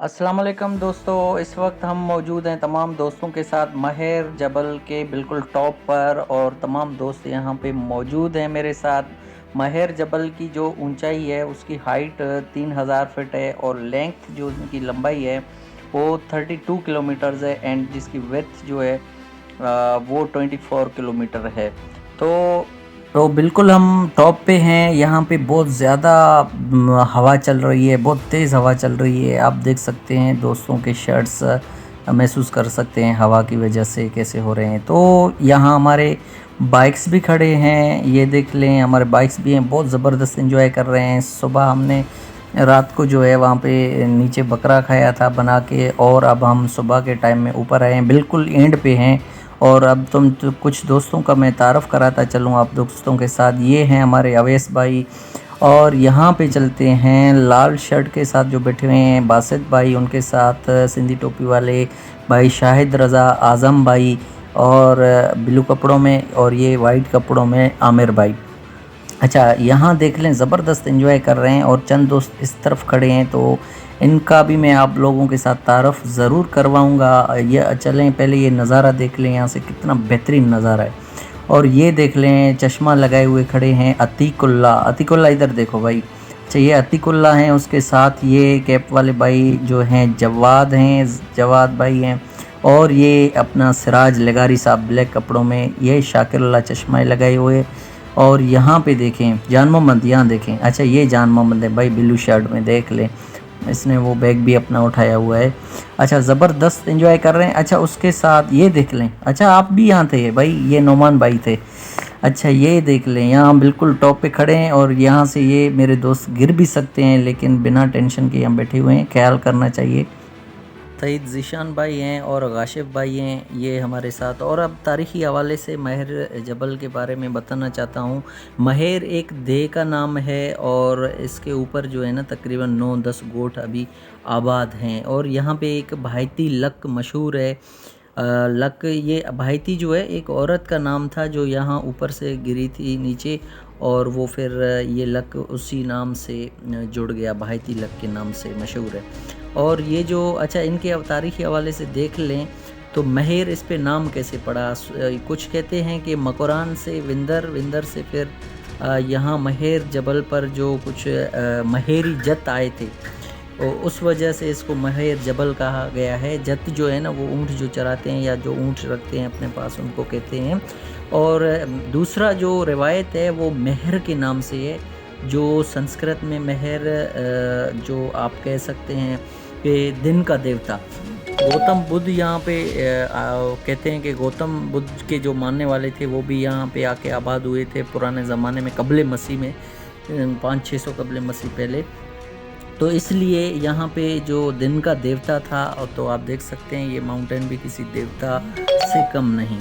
अस्सलाम वालेकुम दोस्तों, इस वक्त हम मौजूद हैं तमाम दोस्तों के साथ महर जबल के बिल्कुल टॉप पर और तमाम दोस्त यहाँ पे मौजूद हैं मेरे साथ। महर जबल की जो ऊंचाई है उसकी हाइट 3000 फीट है और लेंथ जो उनकी लंबाई है वो 32 किलोमीटर्स है एंड जिसकी विड्थ जो है वो 24 किलोमीटर है। तो बिल्कुल हम टॉप पे हैं। यहाँ पे बहुत ज़्यादा हवा चल रही है, बहुत तेज़ हवा चल रही है। आप देख सकते हैं दोस्तों के शर्ट्स महसूस कर सकते हैं हवा की वजह से कैसे हो रहे हैं। तो यहाँ हमारे बाइक्स भी खड़े हैं, ये देख लें हमारे बाइक्स भी हैं, बहुत ज़बरदस्त एंजॉय कर रहे हैं। सुबह हमने रात को जो है वहाँ पे नीचे बकरा खाया था बना के और अब हम सुबह के टाइम में ऊपर आए हैं, बिल्कुल एंड पे हैं। और अब तुम तो कुछ दोस्तों का मैं तारफ़ कराता चलूँ आप दोस्तों के साथ। ये हैं हमारे अवैस भाई और यहाँ पे चलते हैं लाल शर्ट के साथ जो बैठे हुए हैं बासित भाई, उनके साथ सिंधी टोपी वाले भाई शाहिद रज़ा, आज़म भाई और ब्लू कपड़ों में और ये वाइट कपड़ों में आमिर भाई। अच्छा, यहाँ देख लें ज़बरदस्त एंजॉय कर रहे हैं और चंद दोस्त इस तरफ खड़े हैं तो इनका भी मैं आप लोगों के साथ तारफ़ ज़रूर करवाऊँगा। ये चलें पहले ये नज़ारा देख लें, यहाँ से कितना बेहतरीन नज़ारा है। और ये देख लें चश्मा लगाए हुए खड़े हैं अतीकुल्ला। अतीकुल्ला इधर देखो भाई। अच्छा, ये अतीकुल्ला हैं, उसके साथ ये कैप वाले भाई जो हैं जवाद हैं, जवाद भाई हैं। और ये अपना सिराज लगारी साहब ब्लैक कपड़ों में, ये शाकिरुल्लाह चश्मा लगाए हुए। और यहाँ पे देखें जान मोहम्मद, यहाँ देखें। अच्छा, ये जान मोहम्मद है भाई ब्लू शर्ट में, देख लें इसने वो बैग भी अपना उठाया हुआ है। अच्छा, ज़बरदस्त एंजॉय कर रहे हैं। अच्छा, उसके साथ ये देख लें। अच्छा, आप भी यहाँ थे भाई, ये नोमान भाई थे। अच्छा, ये देख लें यहाँ बिल्कुल टॉप पे खड़े हैं और यहाँ से ये मेरे दोस्त गिर भी सकते हैं लेकिन बिना टेंशन के यहाँ बैठे हुए हैं, ख्याल करना चाहिए। सईद ज़ीशान भाई हैं और गाशिब भाई हैं ये हमारे साथ। और अब तारीख़ी हवाले से महर जबल के बारे में बताना चाहता हूँ। महर एक देह का नाम है और इसके ऊपर जो है ना तकरीबन 9-10 गोट अभी आबाद हैं। और यहाँ पे एक भाईती लक मशहूर है। लक, ये भाईती जो है एक औरत का नाम था जो यहाँ ऊपर से गिरी थी नीचे और वो फिर ये लक उसी नाम से जुड़ गया, भाईती लक के नाम से मशहूर है। और ये जो अच्छा इनके अब तारीख़ी हवाले से देख लें तो महर इस पे नाम कैसे पड़ा। कुछ कहते हैं कि मकरान से विंदर, विंदर से फिर यहाँ महर जबल पर जो कुछ महेरी जत आए थे उस वजह से इसको महर जबल कहा गया है। जत जो है ना वो ऊँट जो चराते हैं या जो ऊँट रखते हैं अपने पास उनको कहते हैं। और दूसरा जो रिवायत है वो महर के नाम से है, जो संस्कृत में महर जो आप कह सकते हैं कि दिन का देवता। गौतम बुद्ध यहाँ पे कहते हैं कि गौतम बुद्ध के जो मानने वाले थे वो भी यहाँ पे आके आबाद हुए थे पुराने ज़माने में, कबले मसीह में 500-600 कबले मसीह पहले। तो इसलिए यहाँ पे जो दिन का देवता था, और तो आप देख सकते हैं ये माउंटेन भी किसी देवता से कम नहीं।